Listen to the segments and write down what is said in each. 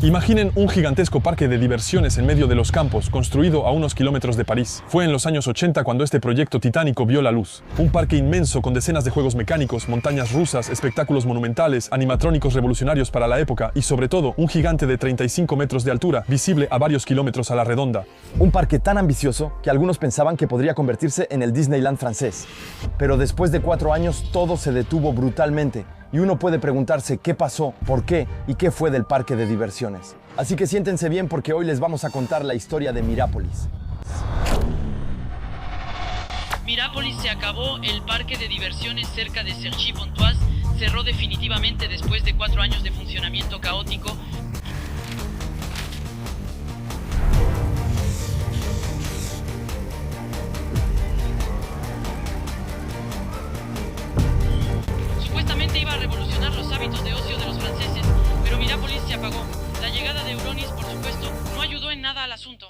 Imaginen un gigantesco parque de diversiones en medio de los campos, construido a unos kilómetros de París. Fue en los años 80 cuando este proyecto titánico vio la luz. Un parque inmenso con decenas de juegos mecánicos, montañas rusas, espectáculos monumentales, animatrónicos revolucionarios para la época y sobre todo un gigante de 35 metros de altura, visible a varios kilómetros a la redonda. Un parque tan ambicioso que algunos pensaban que podría convertirse en el Disneyland francés. Pero después de 4 años todo se detuvo brutalmente. Y uno puede preguntarse qué pasó, por qué y qué fue del parque de diversiones. Así que siéntense bien porque hoy les vamos a contar la historia de Mirápolis. Mirápolis se acabó, el parque de diversiones cerca de Cergy-Pontoise cerró definitivamente después de 4 años de funcionamiento caótico. Supuestamente iba a revolucionar los hábitos de ocio de los franceses, pero Mirápolis se apagó. La llegada de Euronis, por supuesto, no ayudó en nada al asunto.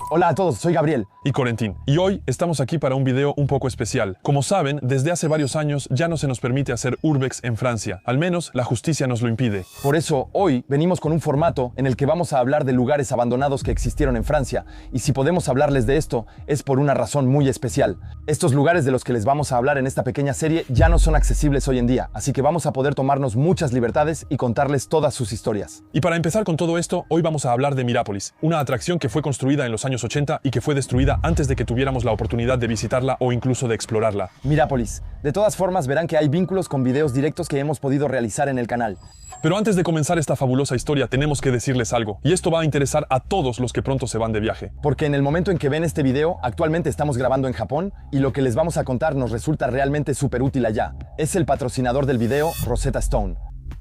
Hola a todos, soy Gabriel. Y Corentín. Y hoy estamos aquí para un video un poco especial. Como saben, desde hace varios años ya no se nos permite hacer urbex en Francia. Al menos la justicia nos lo impide. Por eso, hoy venimos con un formato en el que vamos a hablar de lugares abandonados que existieron en Francia. Y si podemos hablarles de esto, es por una razón muy especial. Estos lugares de los que les vamos a hablar en esta pequeña serie ya no son accesibles hoy en día, así que vamos a poder tomarnos muchas libertades y contarles todas sus historias. Y para empezar con todo esto, hoy vamos a hablar de Mirápolis, una atracción que fue construida en los años 80 y que fue destruida antes de que tuviéramos la oportunidad de visitarla o incluso de explorarla. Mirápolis. De todas formas, verán que hay vínculos con videos directos que hemos podido realizar en el canal. Pero antes de comenzar esta fabulosa historia, tenemos que decirles algo, y esto va a interesar a todos los que pronto se van de viaje. Porque en el momento en que ven este video, actualmente estamos grabando en Japón, y lo que les vamos a contar nos resulta realmente súper útil allá. Es el patrocinador del video, Rosetta Stone.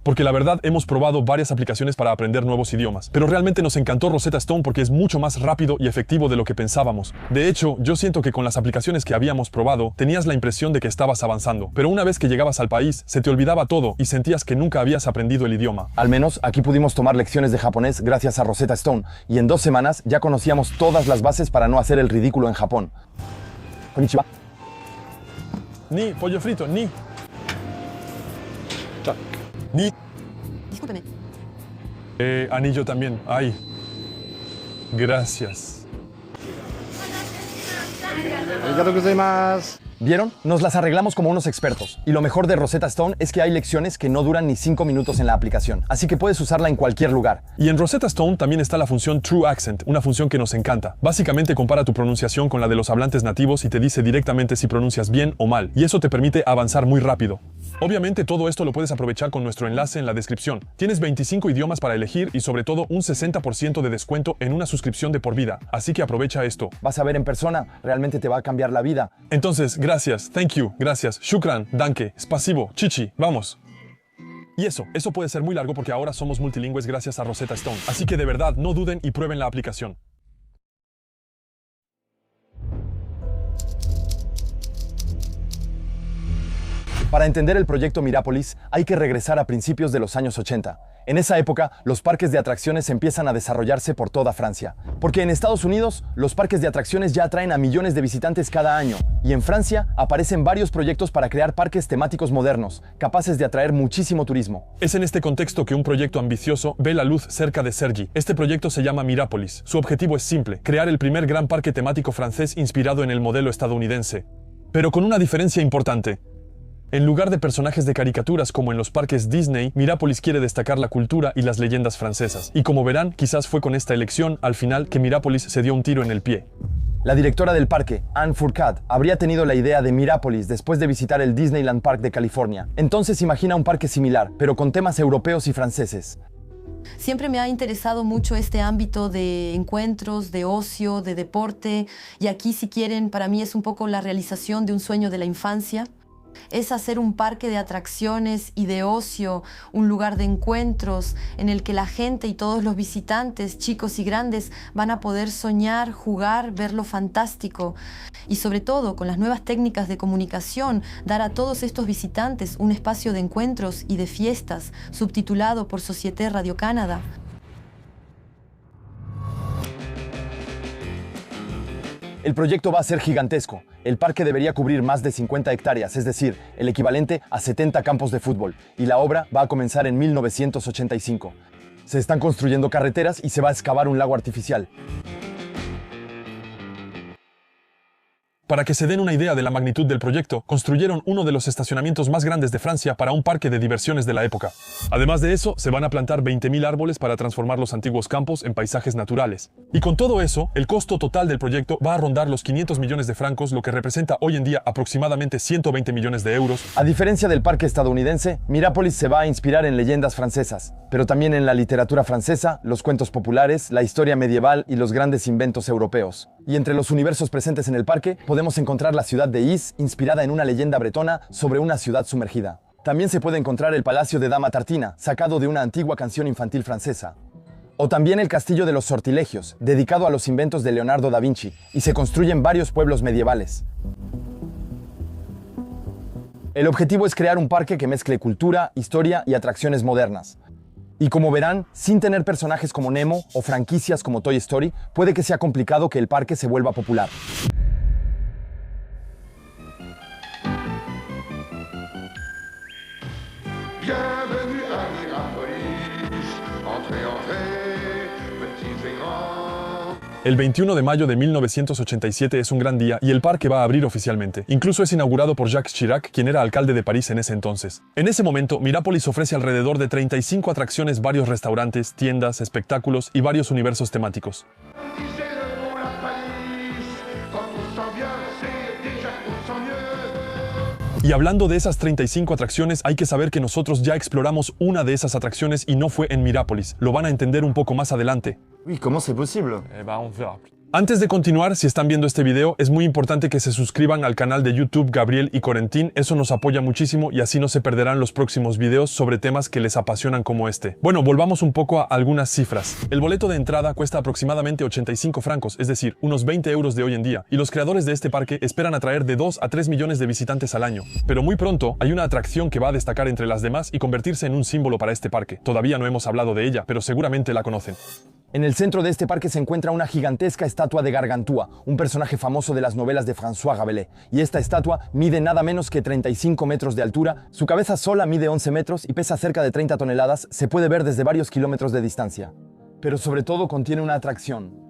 Porque la verdad hemos probado varias aplicaciones para aprender nuevos idiomas, pero realmente nos encantó Rosetta Stone porque es mucho más rápido y efectivo de lo que pensábamos. De hecho, yo siento que con las aplicaciones que habíamos probado, tenías la impresión de que estabas avanzando, pero una vez que llegabas al país, se te olvidaba todo y sentías que nunca habías aprendido el idioma. Al menos aquí pudimos tomar lecciones de japonés gracias a Rosetta Stone, y en 2 semanas ya conocíamos todas las bases para no hacer el ridículo en Japón. Konnichiwa. Ni pollo frito, ni. Ni. Discúlpeme. Anillo también. Ay. Gracias. ¿Vieron? Nos las arreglamos como unos expertos. Y lo mejor de Rosetta Stone es que hay lecciones que no duran ni 5 minutos en la aplicación, así que puedes usarla en cualquier lugar. Y en Rosetta Stone también está la función True Accent, una función que nos encanta. Básicamente compara tu pronunciación con la de los hablantes nativos y te dice directamente si pronuncias bien o mal, y eso te permite avanzar muy rápido. Obviamente todo esto lo puedes aprovechar con nuestro enlace en la descripción. Tienes 25 idiomas para elegir y sobre todo un 60% de descuento en una suscripción de por vida, así que aprovecha esto. Vas a ver en persona, realmente te va a cambiar la vida. Entonces, gracias, thank you, gracias, shukran, danke, spasibo, chichi, vamos. Y eso puede ser muy largo porque ahora somos multilingües gracias a Rosetta Stone, así que de verdad no duden y prueben la aplicación. Para entender el proyecto Mirápolis, hay que regresar a principios de los años 80. En esa época, los parques de atracciones empiezan a desarrollarse por toda Francia. Porque en Estados Unidos, los parques de atracciones ya atraen a millones de visitantes cada año. Y en Francia, aparecen varios proyectos para crear parques temáticos modernos, capaces de atraer muchísimo turismo. Es en este contexto que un proyecto ambicioso ve la luz cerca de Cergy. Este proyecto se llama Mirápolis. Su objetivo es simple, crear el primer gran parque temático francés inspirado en el modelo estadounidense. Pero con una diferencia importante. En lugar de personajes de caricaturas como en los parques Disney, Mirápolis quiere destacar la cultura y las leyendas francesas. Y como verán, quizás fue con esta elección, al final, que Mirápolis se dio un tiro en el pie. La directora del parque, Anne Fourcade, habría tenido la idea de Mirápolis después de visitar el Disneyland Park de California. Entonces imagina un parque similar, pero con temas europeos y franceses. Siempre me ha interesado mucho este ámbito de encuentros, de ocio, de deporte, y aquí, si quieren, para mí es un poco la realización de un sueño de la infancia. Es hacer un parque de atracciones y de ocio, un lugar de encuentros en el que la gente y todos los visitantes, chicos y grandes, van a poder soñar, jugar, ver lo fantástico. Y sobre todo, con las nuevas técnicas de comunicación, dar a todos estos visitantes un espacio de encuentros y de fiestas, subtitulado por Société Radio-Canada. El proyecto va a ser gigantesco. El parque debería cubrir más de 50 hectáreas, es decir, el equivalente a 70 campos de fútbol, y la obra va a comenzar en 1985. Se están construyendo carreteras y se va a excavar un lago artificial. Para que se den una idea de la magnitud del proyecto, construyeron uno de los estacionamientos más grandes de Francia para un parque de diversiones de la época. Además de eso, se van a plantar 20.000 árboles para transformar los antiguos campos en paisajes naturales. Y con todo eso, el costo total del proyecto va a rondar los 500 millones de francos, lo que representa hoy en día aproximadamente 120 millones de euros. A diferencia del parque estadounidense, Mirapolis se va a inspirar en leyendas francesas, pero también en la literatura francesa, los cuentos populares, la historia medieval y los grandes inventos europeos. Y entre los universos presentes en el parque, podemos encontrar la ciudad de Is, inspirada en una leyenda bretona sobre una ciudad sumergida. También se puede encontrar el Palacio de Dama Tartina, sacado de una antigua canción infantil francesa. O también el Castillo de los Sortilegios, dedicado a los inventos de Leonardo da Vinci, y se construyen varios pueblos medievales. El objetivo es crear un parque que mezcle cultura, historia y atracciones modernas. Y como verán, sin tener personajes como Nemo o franquicias como Toy Story, puede que sea complicado que el parque se vuelva popular. Bienvenue à Mirapolis, entrez, entrez, petits et grands. El 21 de mayo de 1987 es un gran día y el parque va a abrir oficialmente. Incluso es inaugurado por Jacques Chirac, quien era alcalde de París en ese entonces. En ese momento, Mirapolis ofrece alrededor de 35 atracciones, varios restaurantes, tiendas, espectáculos y varios universos temáticos. Disez-le pour la palisse, quand on sent bien, c'est déjà qu'on sent mieux. Y hablando de esas 35 atracciones, hay que saber que nosotros ya exploramos una de esas atracciones y no fue en Mirapolis. Lo van a entender un poco más adelante. Uy, ¿cómo es posible? Antes de continuar, si están viendo este video, es muy importante que se suscriban al canal de YouTube Gabriel y Corentín, eso nos apoya muchísimo y así no se perderán los próximos videos sobre temas que les apasionan como este. Bueno, volvamos un poco a algunas cifras. El boleto de entrada cuesta aproximadamente 85 francos, es decir, unos 20 euros de hoy en día, y los creadores de este parque esperan atraer de 2 a 3 millones de visitantes al año. Pero muy pronto, hay una atracción que va a destacar entre las demás y convertirse en un símbolo para este parque. Todavía no hemos hablado de ella, pero seguramente la conocen. En el centro de este parque se encuentra una gigantesca estatua de Gargantúa, un personaje famoso de las novelas de François Rabelais. Y esta estatua mide nada menos que 35 metros de altura, su cabeza sola mide 11 metros y pesa cerca de 30 toneladas, se puede ver desde varios kilómetros de distancia. Pero sobre todo contiene una atracción.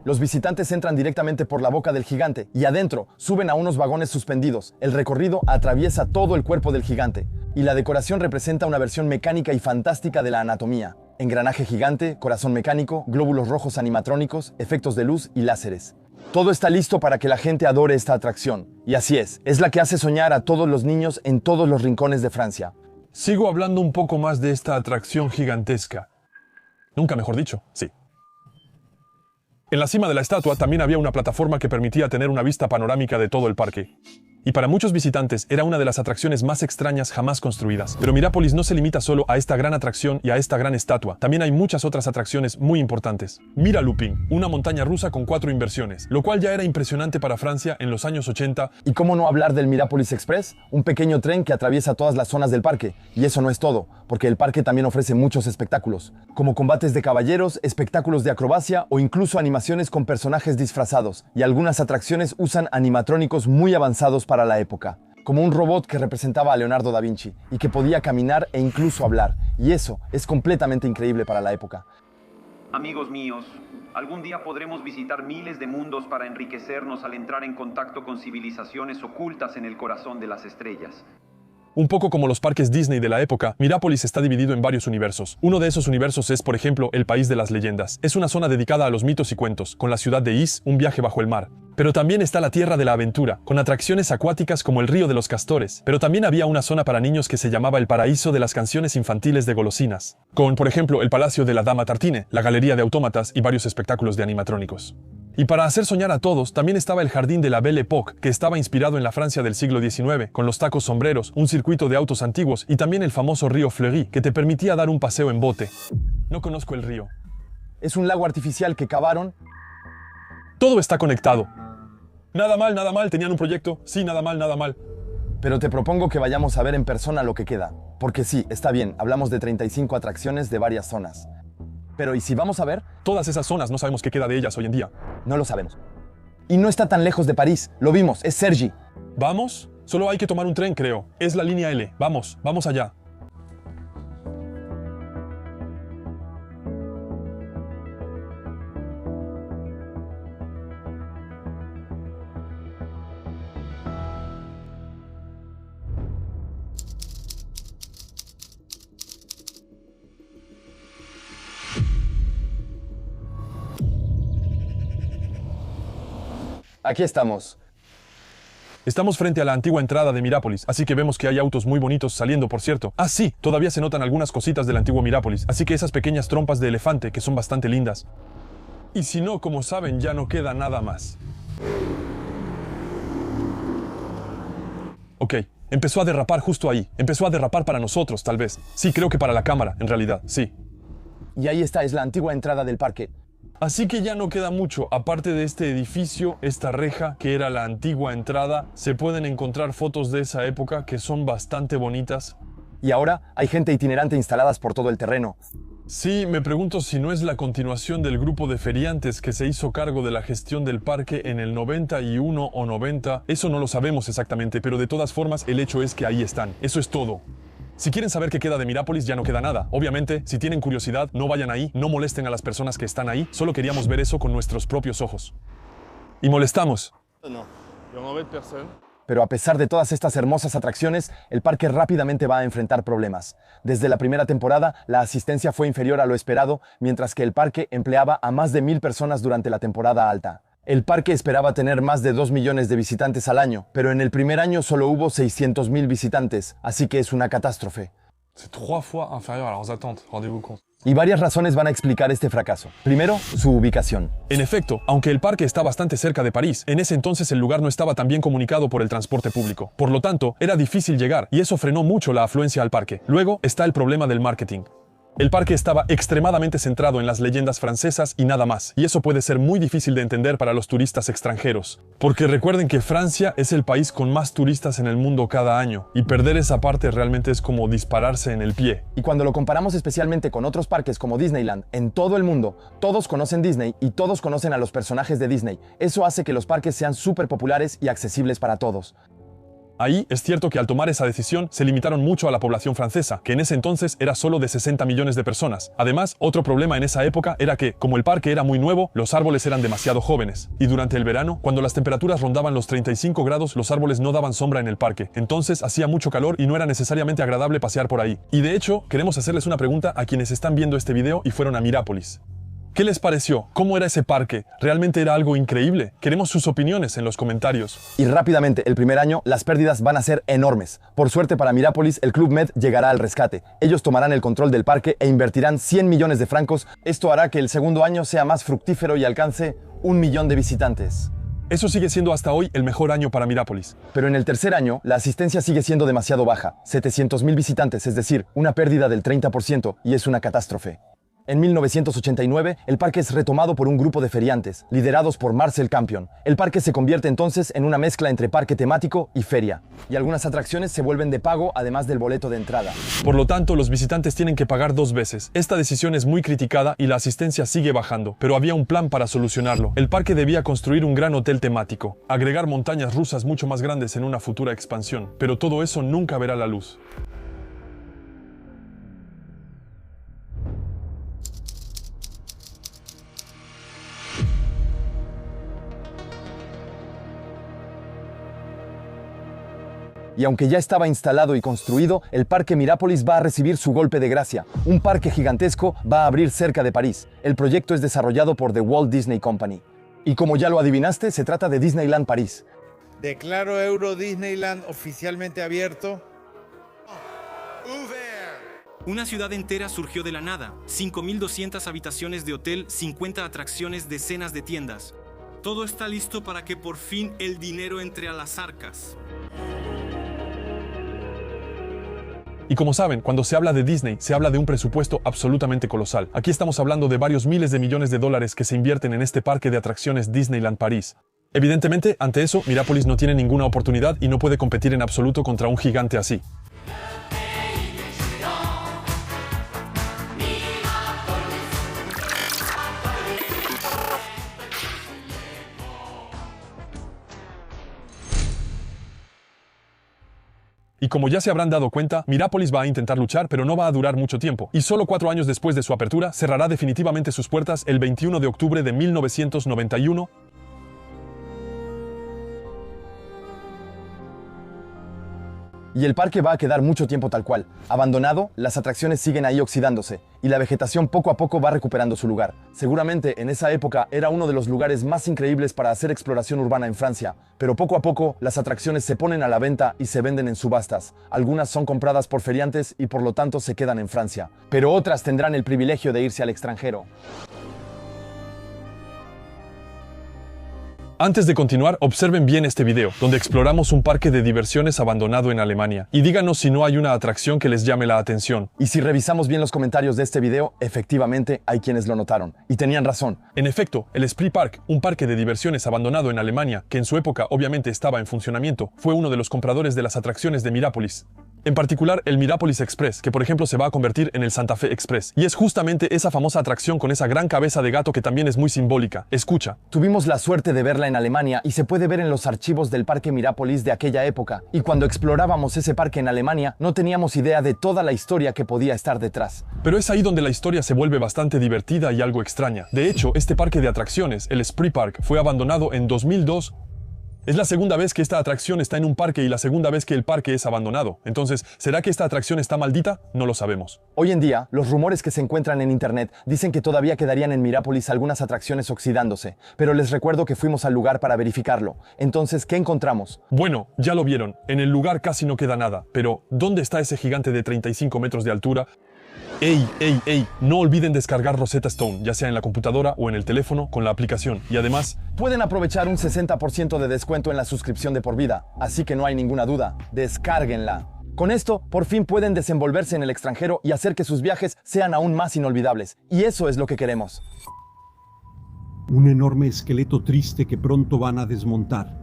Los visitantes entran directamente por la boca del gigante y adentro suben a unos vagones suspendidos. El recorrido atraviesa todo el cuerpo del gigante y la decoración representa una versión mecánica y fantástica de la anatomía. Engranaje gigante, corazón mecánico, glóbulos rojos animatrónicos, efectos de luz y láseres. Todo está listo para que la gente adore esta atracción. Y así es la que hace soñar a todos los niños en todos los rincones de Francia. Sigo hablando un poco más de esta atracción gigantesca. Nunca mejor dicho, sí. En la cima de la estatua también había una plataforma que permitía tener una vista panorámica de todo el parque. Y para muchos visitantes era una de las atracciones más extrañas jamás construidas. Pero Mirapolis no se limita solo a esta gran atracción y a esta gran estatua. También hay muchas otras atracciones muy importantes. Mira Looping, una montaña rusa con 4 inversiones, lo cual ya era impresionante para Francia en los años 80. ¿Y cómo no hablar del Mirapolis Express? Un pequeño tren que atraviesa todas las zonas del parque. Y eso no es todo, porque el parque también ofrece muchos espectáculos, como combates de caballeros, espectáculos de acrobacia o incluso animaciones con personajes disfrazados. Y algunas atracciones usan animatrónicos muy avanzados para la época, como un robot que representaba a Leonardo da Vinci y que podía caminar e incluso hablar. Y eso es completamente increíble para la época. Amigos míos, algún día podremos visitar miles de mundos para enriquecernos al entrar en contacto con civilizaciones ocultas en el corazón de las estrellas. Un poco como los parques Disney de la época, Mirapolis está dividido en varios universos. Uno de esos universos es, por ejemplo, el País de las Leyendas. Es una zona dedicada a los mitos y cuentos, con la ciudad de Is, un viaje bajo el mar. Pero también está la Tierra de la Aventura, con atracciones acuáticas como el Río de los Castores. Pero también había una zona para niños que se llamaba el Paraíso de las Canciones Infantiles de Golosinas, con, por ejemplo, el Palacio de la Dama Tartine, la Galería de Autómatas y varios espectáculos de animatrónicos. Y para hacer soñar a todos, también estaba el Jardín de la Belle Époque, que estaba inspirado en la Francia del siglo XIX, con los tacos sombreros, un circuito de autos antiguos y también el famoso río Fleury, que te permitía dar un paseo en bote. No conozco el río. Es un lago artificial que cavaron. Todo está conectado. Nada mal, tenían un proyecto. Sí, nada mal. Pero te propongo que vayamos a ver en persona lo que queda. Porque sí, está bien, hablamos de 35 atracciones de varias zonas. Pero ¿y si vamos a ver? Todas esas zonas no sabemos qué queda de ellas hoy en día. No lo sabemos. Y no está tan lejos de París. Lo vimos, es Cergy. ¿Vamos? Solo hay que tomar un tren, creo. Es la línea L. Vamos, vamos allá. Aquí estamos. Estamos frente a la antigua entrada de Mirápolis, así que vemos que hay autos muy bonitos saliendo, por cierto. Ah, sí, todavía se notan algunas cositas del antiguo Mirápolis, así que esas pequeñas trompas de elefante que son bastante lindas. Y si no, como saben, ya no queda nada más. Ok, empezó a derrapar justo ahí. Empezó a derrapar para nosotros, tal vez. Sí, creo que para la cámara, en realidad, sí. Y ahí está, es la antigua entrada del parque. Así que ya no queda mucho, aparte de este edificio, esta reja que era la antigua entrada, se pueden encontrar fotos de esa época que son bastante bonitas. Y ahora hay gente itinerante instaladas por todo el terreno. Sí, me pregunto si no es la continuación del grupo de feriantes que se hizo cargo de la gestión del parque en el 91 o 90. Eso no lo sabemos exactamente, pero de todas formas el hecho es que ahí están. Eso es todo. Si quieren saber qué queda de Mirápolis, ya no queda nada. Obviamente, si tienen curiosidad, no vayan ahí, no molesten a las personas que están ahí. Solo queríamos ver eso con nuestros propios ojos. Y molestamos. Pero a pesar de todas estas hermosas atracciones, el parque rápidamente va a enfrentar problemas. Desde la primera temporada, la asistencia fue inferior a lo esperado, mientras que el parque empleaba a más de 1,000 personas durante la temporada alta. El parque esperaba tener más de 2 millones de visitantes al año, pero en el primer año solo hubo 600,000 visitantes, así que es una catástrofe. C'est 3 fois inférieur a leurs attentes, rendez-vous compte. Y varias razones van a explicar este fracaso. Primero, su ubicación. En efecto, aunque el parque está bastante cerca de París, en ese entonces el lugar no estaba tan bien comunicado por el transporte público. Por lo tanto, era difícil llegar, y eso frenó mucho la afluencia al parque. Luego está el problema del marketing. El parque estaba extremadamente centrado en las leyendas francesas y nada más, y eso puede ser muy difícil de entender para los turistas extranjeros. Porque recuerden que Francia es el país con más turistas en el mundo cada año, y perder esa parte realmente es como dispararse en el pie. Y cuando lo comparamos especialmente con otros parques como Disneyland, en todo el mundo, todos conocen Disney y todos conocen a los personajes de Disney. Eso hace que los parques sean súper populares y accesibles para todos. Ahí es cierto que al tomar esa decisión se limitaron mucho a la población francesa, que en ese entonces era solo de 60 millones de personas. Además, otro problema en esa época era que, como el parque era muy nuevo, los árboles eran demasiado jóvenes. Y durante el verano, cuando las temperaturas rondaban los 35 grados, los árboles no daban sombra en el parque. Entonces hacía mucho calor y no era necesariamente agradable pasear por ahí. Y de hecho, queremos hacerles una pregunta a quienes están viendo este video y fueron a Mirápolis. ¿Qué les pareció? ¿Cómo era ese parque? ¿Realmente era algo increíble? Queremos sus opiniones en los comentarios. Y rápidamente, el primer año, las pérdidas van a ser enormes. Por suerte para Mirápolis, el Club Med llegará al rescate. Ellos tomarán el control del parque e invertirán 100 millones de francos. Esto hará que el segundo año sea más fructífero y alcance 1 millón de visitantes. Eso sigue siendo hasta hoy el mejor año para Mirápolis. Pero en el tercer año, la asistencia sigue siendo demasiado baja. 700,000 visitantes, es decir, una pérdida del 30%, y es una catástrofe. En 1989, el parque es retomado por un grupo de feriantes, liderados por Marcel Campion. El parque se convierte entonces en una mezcla entre parque temático y feria. Y algunas atracciones se vuelven de pago, además del boleto de entrada. Por lo tanto, los visitantes tienen que pagar 2 veces. Esta decisión es muy criticada y la asistencia sigue bajando, pero había un plan para solucionarlo. El parque debía construir un gran hotel temático, agregar montañas rusas mucho más grandes en una futura expansión, pero todo eso nunca verá la luz. Y aunque ya estaba instalado y construido, el Parque Mirápolis va a recibir su golpe de gracia. Un parque gigantesco va a abrir cerca de París. El proyecto es desarrollado por The Walt Disney Company. Y como ya lo adivinaste, se trata de Disneyland París. Declaro Euro Disneyland oficialmente abierto. Una ciudad entera surgió de la nada. 5.200 habitaciones de hotel, 50 atracciones, decenas de tiendas. Todo está listo para que por fin el dinero entre a las arcas. Y como saben, cuando se habla de Disney, se habla de un presupuesto absolutamente colosal. Aquí estamos hablando de varios miles de millones de dólares que se invierten en este parque de atracciones Disneyland París. Evidentemente, ante eso, Mirápolis no tiene ninguna oportunidad y no puede competir en absoluto contra un gigante así. Y como ya se habrán dado cuenta, Mirápolis va a intentar luchar, pero no va a durar mucho tiempo. Y solo 4 años después de su apertura, cerrará definitivamente sus puertas el 21 de octubre de 1991. Y el parque va a quedar mucho tiempo tal cual. Abandonado, las atracciones siguen ahí oxidándose, y la vegetación poco a poco va recuperando su lugar. Seguramente en esa época era uno de los lugares más increíbles para hacer exploración urbana en Francia, pero poco a poco las atracciones se ponen a la venta y se venden en subastas. Algunas son compradas por feriantes y por lo tanto se quedan en Francia, pero otras tendrán el privilegio de irse al extranjero. Antes de continuar, observen bien este video, donde exploramos un parque de diversiones abandonado en Alemania. Y díganos si no hay una atracción que les llame la atención. Y si revisamos bien los comentarios de este video, efectivamente hay quienes lo notaron. Y tenían razón. En efecto, el Spree Park, un parque de diversiones abandonado en Alemania, que en su época obviamente estaba en funcionamiento, fue uno de los compradores de las atracciones de Mirápolis. En particular, el Mirápolis Express, que por ejemplo se va a convertir en el Santa Fe Express. Y es justamente esa famosa atracción con esa gran cabeza de gato que también es muy simbólica. Escucha. Tuvimos la suerte de verla en Alemania y se puede ver en los archivos del Parque Mirápolis de aquella época. Y cuando explorábamos ese parque en Alemania, no teníamos idea de toda la historia que podía estar detrás. Pero es ahí donde la historia se vuelve bastante divertida y algo extraña. De hecho, este parque de atracciones, el Spree Park, fue abandonado en 2002. Es la segunda vez que esta atracción está en un parque y la segunda vez que el parque es abandonado. Entonces, ¿será que esta atracción está maldita? No lo sabemos. Hoy en día, los rumores que se encuentran en internet dicen que todavía quedarían en Mirápolis algunas atracciones oxidándose, pero les recuerdo que fuimos al lugar para verificarlo. Entonces, ¿qué encontramos? Bueno, ya lo vieron. En el lugar casi no queda nada. Pero, ¿dónde está ese gigante de 35 metros de altura? ¡Ey! No olviden descargar Rosetta Stone, ya sea en la computadora o en el teléfono con la aplicación. Y además, pueden aprovechar un 60% de descuento en la suscripción de por vida, así que no hay ninguna duda, descárguenla. Con esto, por fin pueden desenvolverse en el extranjero y hacer que sus viajes sean aún más inolvidables. Y eso es lo que queremos. Un enorme esqueleto triste que pronto van a desmontar.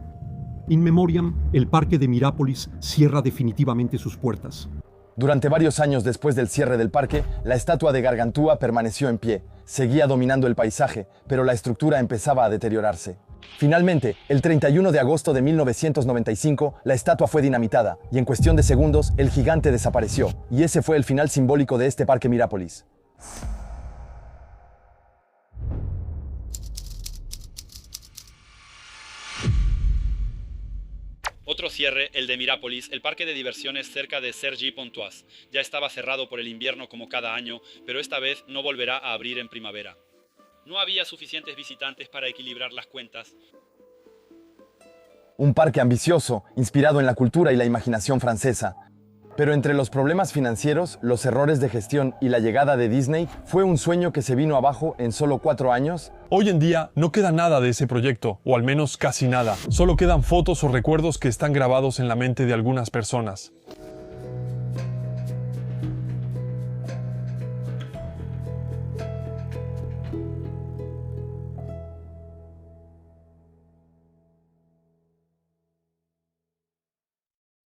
In memoriam, el parque de Mirápolis cierra definitivamente sus puertas. Durante varios años después del cierre del parque, la estatua de Gargantúa permaneció en pie. Seguía dominando el paisaje, pero la estructura empezaba a deteriorarse. Finalmente, el 31 de agosto de 1995, la estatua fue dinamitada, y en cuestión de segundos, el gigante desapareció. Y ese fue el final simbólico de este parque Mirápolis. Otro cierre, el de Mirápolis, el parque de diversiones cerca de Cergy-Pontoise. Ya estaba cerrado por el invierno como cada año, pero esta vez no volverá a abrir en primavera. No había suficientes visitantes para equilibrar las cuentas. Un parque ambicioso, inspirado en la cultura y la imaginación francesa. Pero entre los problemas financieros, los errores de gestión y la llegada de Disney, ¿fue un sueño que se vino abajo en solo 4 años? Hoy en día no queda nada de ese proyecto, o al menos casi nada. Solo quedan fotos o recuerdos que están grabados en la mente de algunas personas.